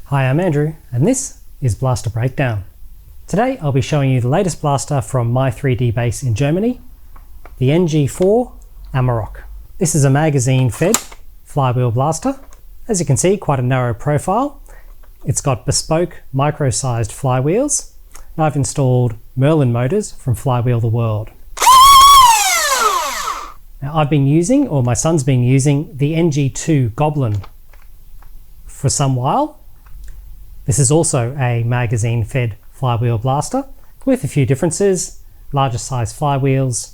Hi, I'm Andrew, and this is Blaster Breakdown. Today I'll be showing you the latest blaster from my3dbase in Germany, the NG-4 Amarok. This is a magazine-fed flywheel blaster. As you can see, quite a narrow profile. It's got bespoke micro-sized flywheels, and I've installed Merlin motors from Flywheel the World. Now I've been using, or my son's been using, the NG-2 Goblin for some while. This is also a magazine-fed flywheel blaster with a few differences: larger size flywheels,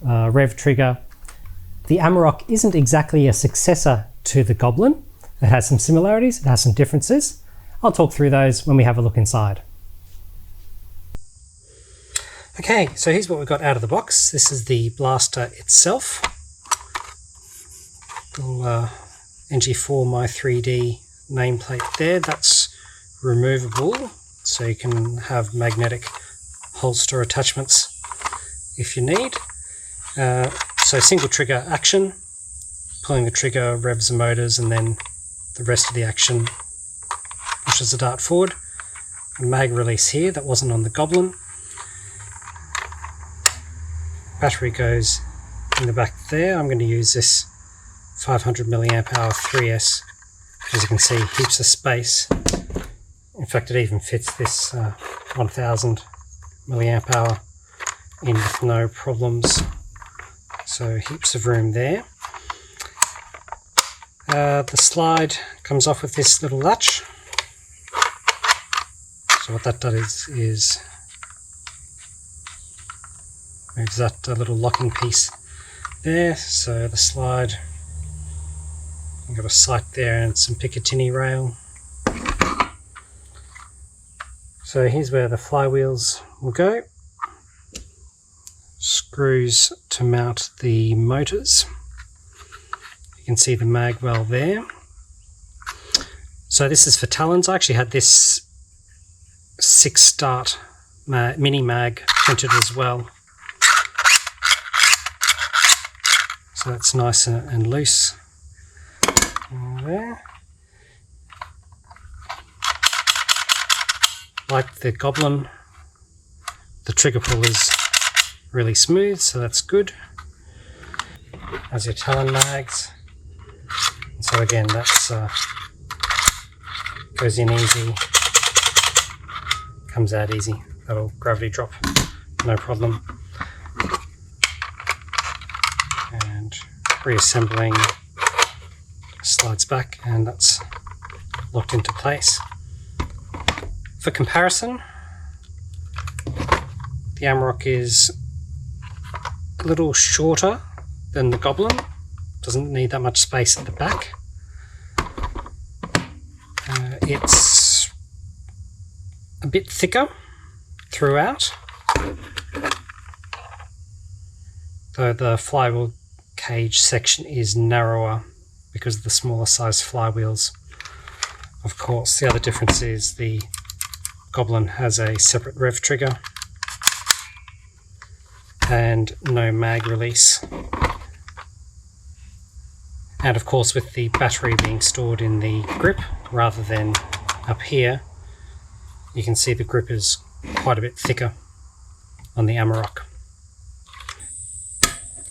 rev trigger. The Amarok isn't exactly a successor to the Goblin. It has some similarities, it has some differences. I'll talk through those when we have a look inside. Okay, so here's what we've got out of the box. This is the blaster itself. Little NG-4 my3d nameplate there. That's removable, so you can have magnetic holster attachments if you need. So single trigger action, pulling the trigger revs the motors, and then the rest of the action pushes the dart forward. A mag release here, that wasn't on the Goblin. Battery goes in the back there. I'm going to use this 500 milliamp hour 3S. As you can see, heaps of space. In fact, it even fits this 1000 milliamp hour in with no problems. So heaps of room there. The slide comes off with this little latch. So what that does is moves that little locking piece there. So the slide, I've got a sight there and some Picatinny rail. So here's where the flywheels will go. Screws to mount the motors. You can see the mag well there. So this is for talons. I actually had this 6-start mini mag printed as well. So that's nice and loose there. Like the Goblin, the trigger pull is really smooth, so that's good. As your talon mags. So again, that's goes in easy, comes out easy. That'll gravity drop, no problem. And reassembling slides back, and that's locked into place. For comparison, the Amarok is a little shorter than the Goblin. Doesn't need that much space at the back. It's a bit thicker throughout, though the flywheel cage section is narrower because of the smaller size flywheels. Of course, the other difference is the Goblin has a separate rev trigger and no mag release. And of course, with the battery being stored in the grip rather than up here, you can see the grip is quite a bit thicker on the Amarok.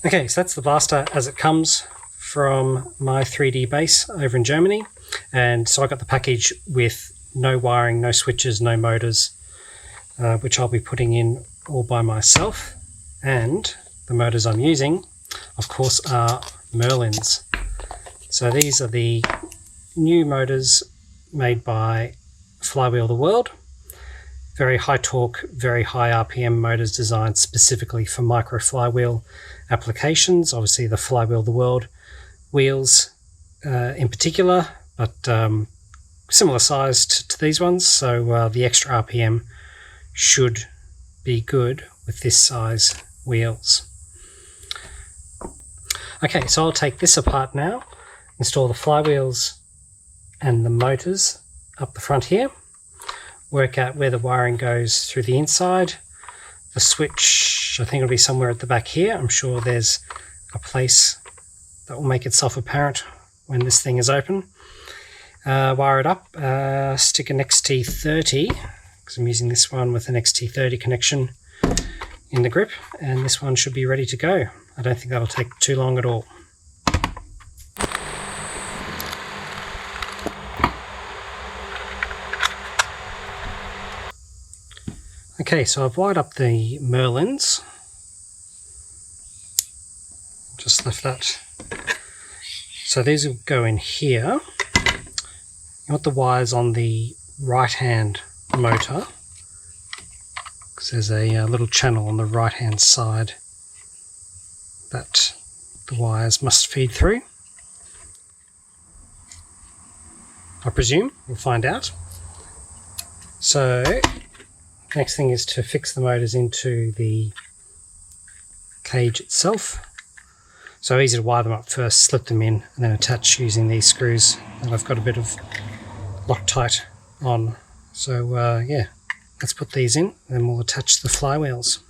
Okay, so that's the blaster as it comes from my3dbase over in Germany. And so I got the package with no wiring, no switches, no motors, which I'll be putting in all by myself. And the motors I'm using, of course, are Merlins. So these are the new motors made by Flywheel the World. Very high torque, very high RPM motors designed specifically for micro-flywheel applications. Obviously the Flywheel the World wheels in particular, but similar size to these ones. So the extra RPM should be good with this size wheels. Okay, so I'll take this apart now, install the flywheels and the motors up the front here, work out where the wiring goes through the inside. The switch, I think it'll be somewhere at the back here. I'm sure there's a place that will make itself apparent when this thing is open. Wire it up, stick an XT30, because I'm using this one with an XT30 connection in the grip, and this one should be ready to go. I don't think that'll take too long at all. Okay, so I've wired up the Merlins. Just left that. So these will go in here. You want the wires on the right hand motor, because there's a little channel on the right hand side that the wires must feed through. I presume, we'll find out. So next thing is to fix the motors into the cage itself. So easy to wire them up first, slip them in, and then attach using these screws that I've got a bit of Loctite on. So yeah, let's put these in, and then we'll attach the flywheels.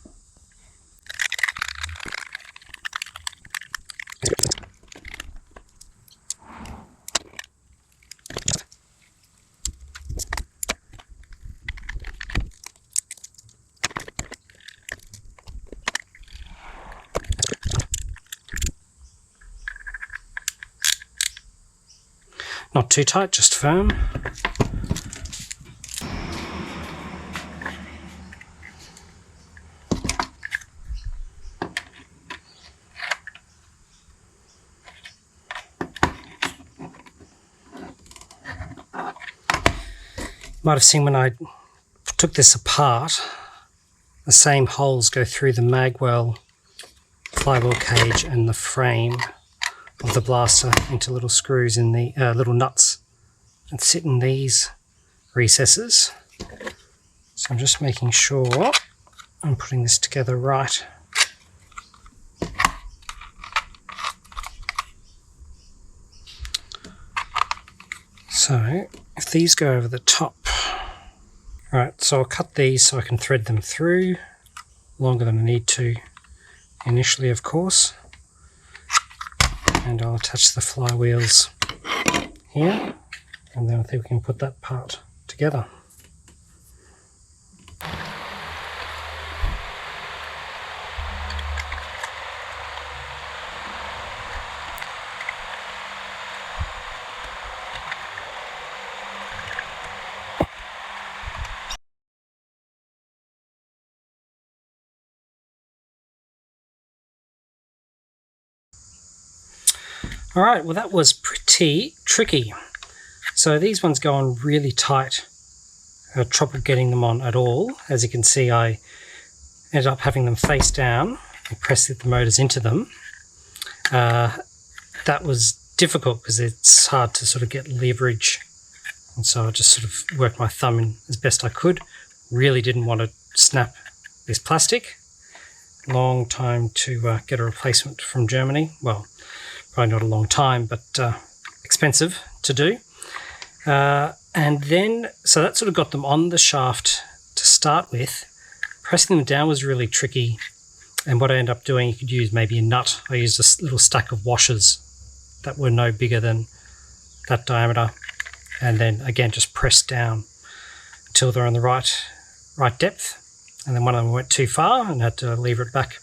Not too tight, just firm. Might have seen when I took this apart, the same holes go through the magwell flywheel cage and the frame of the blaster into little screws in the little nuts that sit in these recesses. So I'm just making sure I'm putting this together right. So if these go over the top, right, so I'll cut these so I can thread them through longer than I need to initially, of course. And I'll attach the flywheels here, and then I think we can put that part together. Alright, well that was pretty tricky. So these ones go on really tight. I had trouble getting them on at all. As you can see, I ended up having them face down and press the motors into them. That was difficult because it's hard to sort of get leverage. And so I just sort of worked my thumb in as best I could. Really didn't want to snap this plastic. Long time to get a replacement from Germany. Well, probably not a long time, but expensive to do. And then, so that sort of got them on the shaft to start with. Pressing them down was really tricky. And what I ended up doing, you could use maybe a nut. I used a little stack of washers that were no bigger than that diameter. And then again, just press down until they're on the right depth. And then one of them went too far and had to lever it back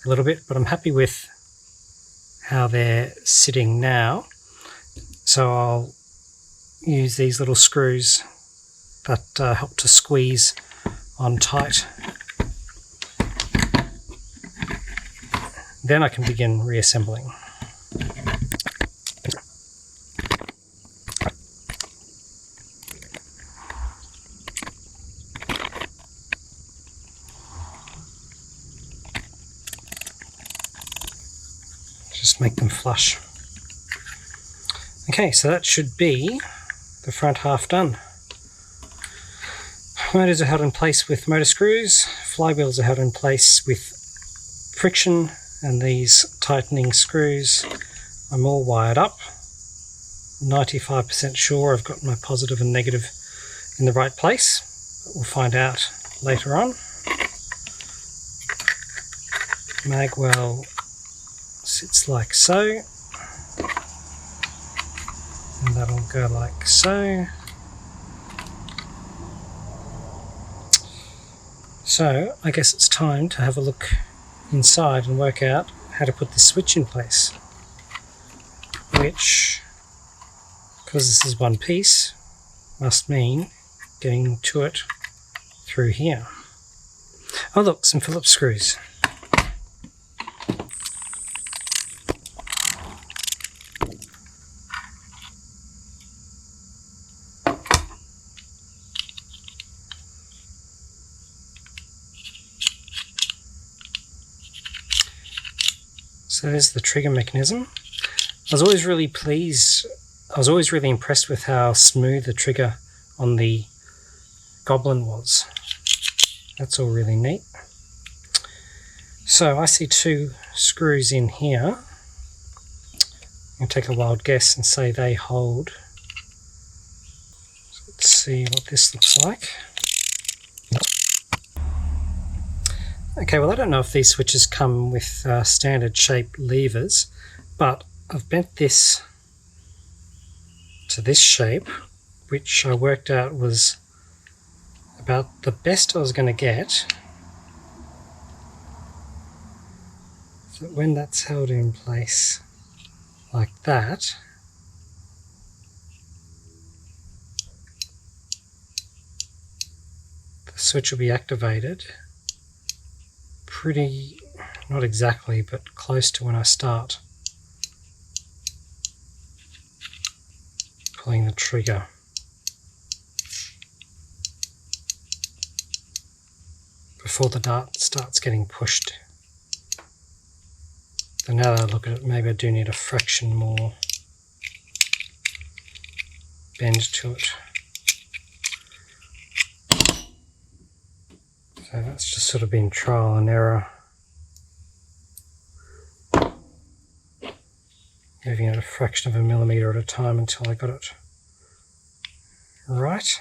a little bit. But I'm happy with how they're sitting now. So I'll use these little screws that help to squeeze on tight. Then I can begin reassembling. Just make them flush. Okay, so that should be the front half done. Motors are held in place with motor screws, flywheels are held in place with friction, and these tightening screws. I'm all wired up. 95% sure I've got my positive and negative in the right place, but we'll find out later on. Magwell sits like so, and that'll go like so. So I guess it's time to have a look inside and work out how to put this switch in place, which, because this is one piece, must mean getting to it through here. Oh look, some Phillips screws. So there's the trigger mechanism. I was always really impressed with how smooth the trigger on the Goblin was. That's all really neat. So I see two screws in here. I'll take a wild guess and say they hold. So let's see what this looks like. Okay, well I don't know if these switches come with standard shaped levers, but I've bent this to this shape, which I worked out was about the best I was going to get. So when that's held in place like that, the switch will be activated pretty, not exactly, but close to when I start pulling the trigger. Before the dart starts getting pushed. So now that I look at it, maybe I do need a fraction more bend to it. So that's just sort of been trial and error. Moving it a fraction of a millimetre at a time until I got it right.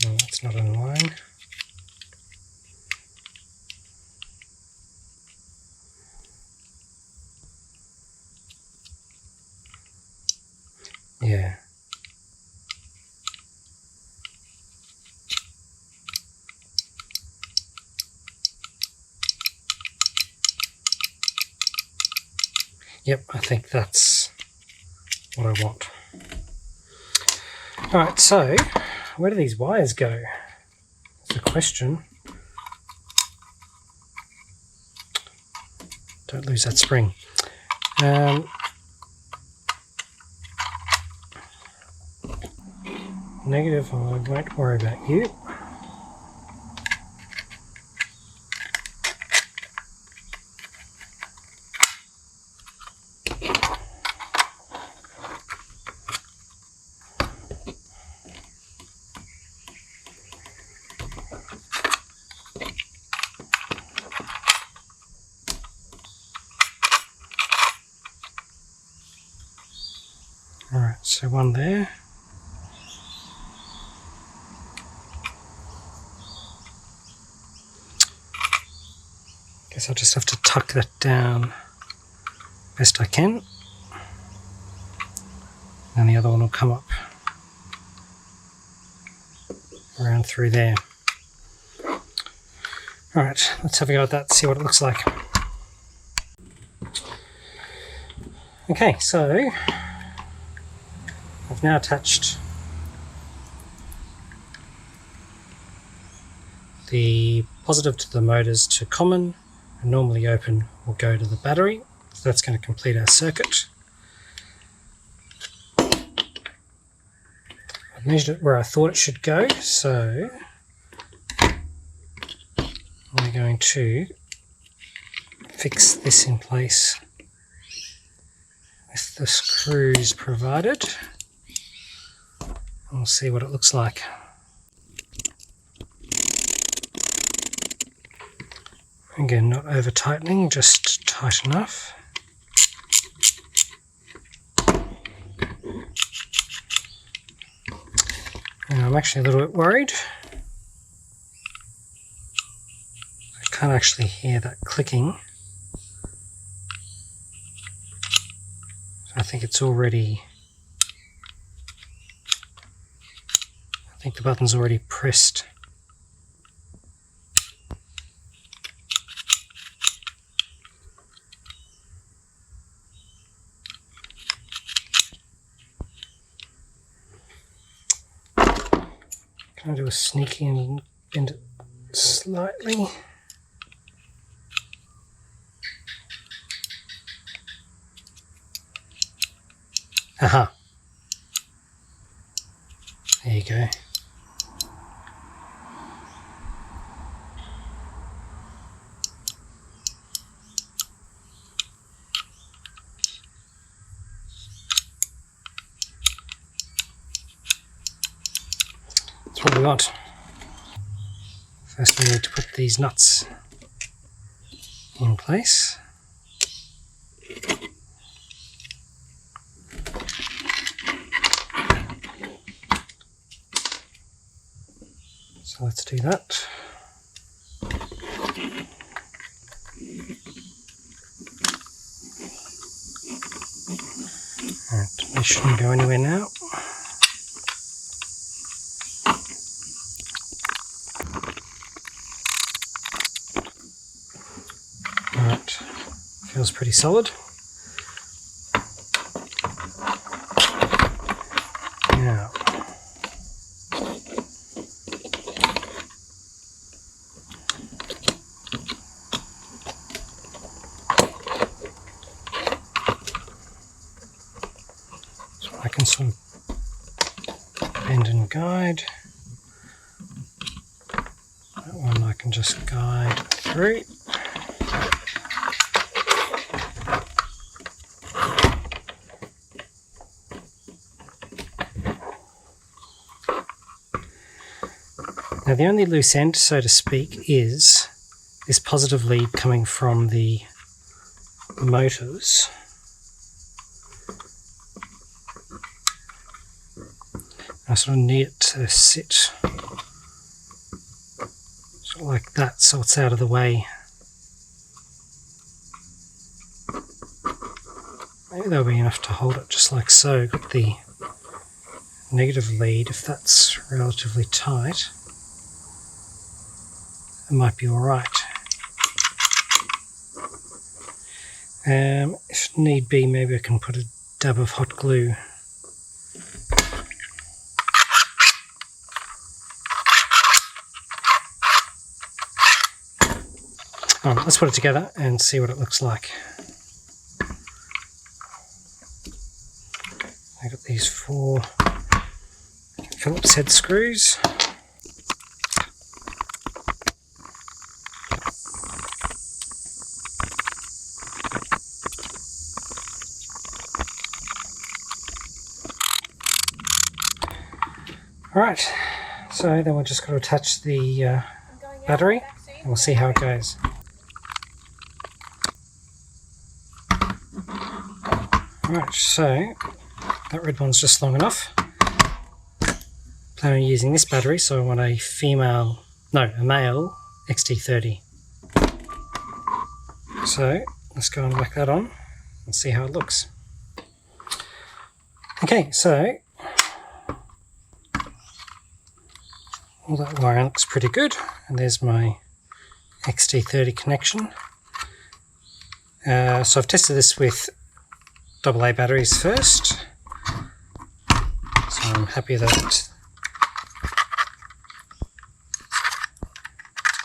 No, that's not in line. Yeah. Yep, I think that's what I want. Alright, so where do these wires go? That's a question. Don't lose that spring. Negative, I won't worry about you. Alright, so one there. Guess I'll just have to tuck that down best I can. And the other one will come up around through there. Alright, let's have a go at that, see what it looks like. Okay, so I've now attached the positive to the motors to common, and normally open will go to the battery. So that's going to complete our circuit. I've measured it where I thought it should go, so I'm going to fix this in place with the screws provided. We'll see what it looks like. Again, not over tightening, just tight enough. And I'm actually a little bit worried Can't actually hear that clicking. So I think it's already... I think the button's already pressed. Can I do a sneaky and bend it slightly? Aha. There you go. That's what we want. First we need to put these nuts in place. So let's do that. Alright, they shouldn't go anywhere now. Alright, feels pretty solid. Now, I can sort of bend and guide. That one I can just guide through. Now the only loose end, so to speak, is this positive lead coming from the motors. I sort of need it to sit sort of like that, so it's out of the way. Maybe that'll be enough to hold it just like so. Got the negative lead, if that's relatively tight, it might be alright. If need be, maybe I can put a dab of hot glue. Let's put it together and see what it looks like. I've got these 4 Phillips head screws. Alright, so then we've just got to attach the battery and we'll see how it goes. Alright, so that red one's just long enough. Plan on using this battery, so I want a male XT30. So let's go and whack that on and see how it looks. Okay, so all that wiring looks pretty good, and there's my XT30 connection. So I've tested this with AA batteries first, so I'm happy that it's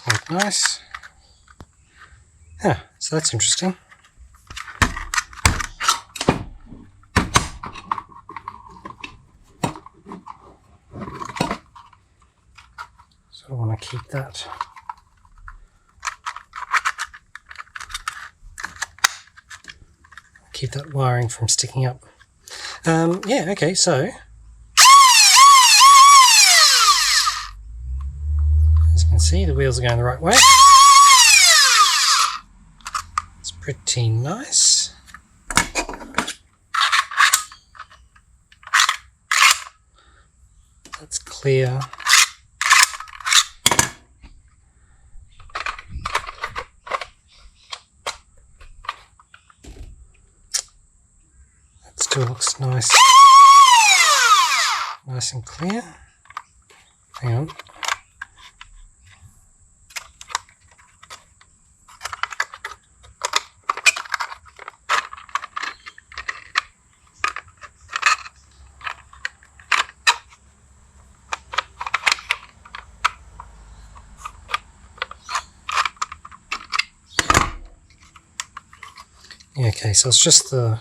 quite nice. So that's interesting. So I want to keep that. Keep that wiring from sticking up. Yeah, okay, so as you can see, the wheels are going the right way. It's pretty nice. That's clear. still looks nice and clear. Hang on. Okay, so it's just the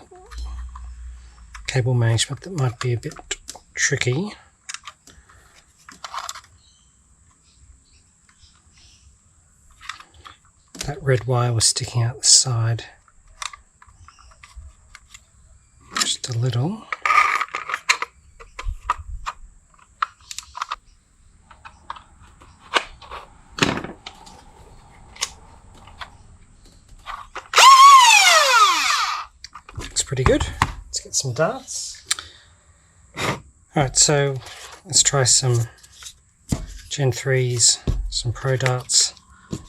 cable management that might be a bit tricky. That red wire was sticking out the side just a little. Pretty good. Let's get some darts. Alright, so let's try some Gen 3s, some Pro darts,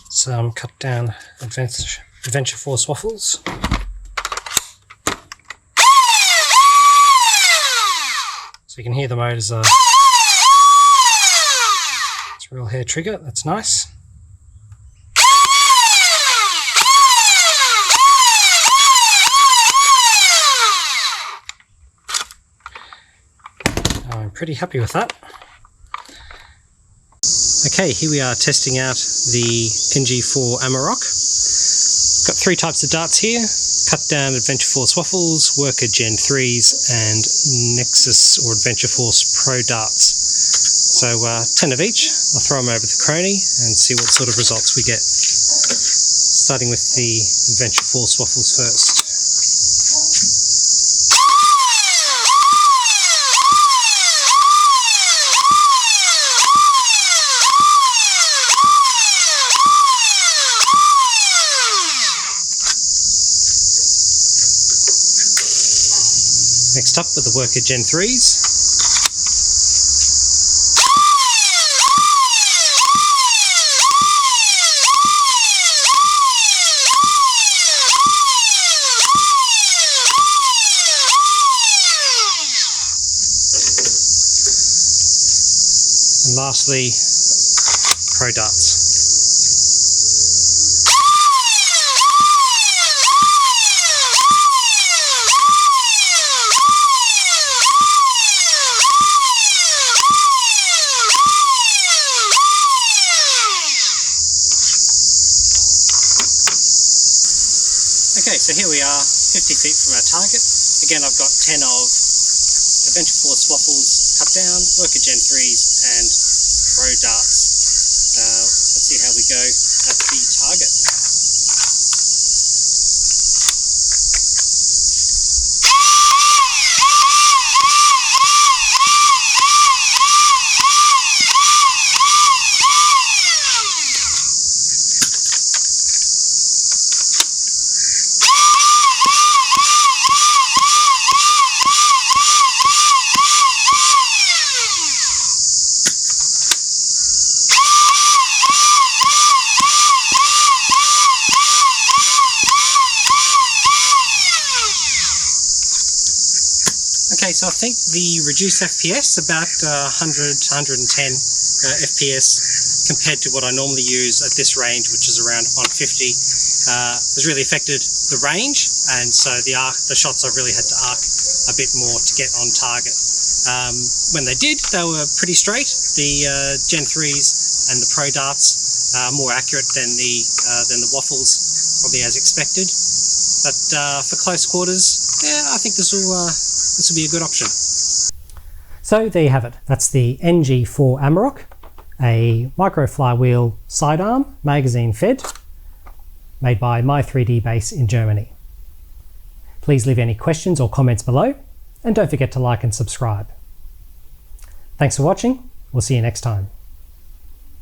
some cut down Adventure Force waffles. So you can hear the motors are. It's a real hair trigger, that's nice. I'm pretty happy with that. Okay, here we are testing out the NG-4 Amarok. Got three types of darts here: cut down Adventure Force waffles, Worker Gen 3s, and Nexus or Adventure Force Pro darts. So 10 of each. I'll throw them over the Chrony and see what sort of results we get. Starting with the Adventure Force waffles first. Next up with the Worker Gen 3s. And lastly, Pro darts. Okay, so here we are, 50 feet from our target. Again, I've got 10 of Adventure Force waffles cut down, Worker Gen 3s and Pro darts. Let's see how we go at the target. Okay, so I think the reduced FPS, about 100 to 110 FPS compared to what I normally use at this range, which is around 150, has really affected the range, and so the shots I've really had to arc a bit more to get on target. When they did, they were pretty straight. The Gen 3s and the Pro darts are more accurate than the waffles, probably as expected. But for close quarters, yeah, I think this will be a good option. So there you have it. That's the NG-4 Amarok, a micro-flywheel sidearm, magazine fed, made by my3dbase in Germany. Please leave any questions or comments below, and don't forget to like and subscribe. Thanks for watching. We'll see you next time.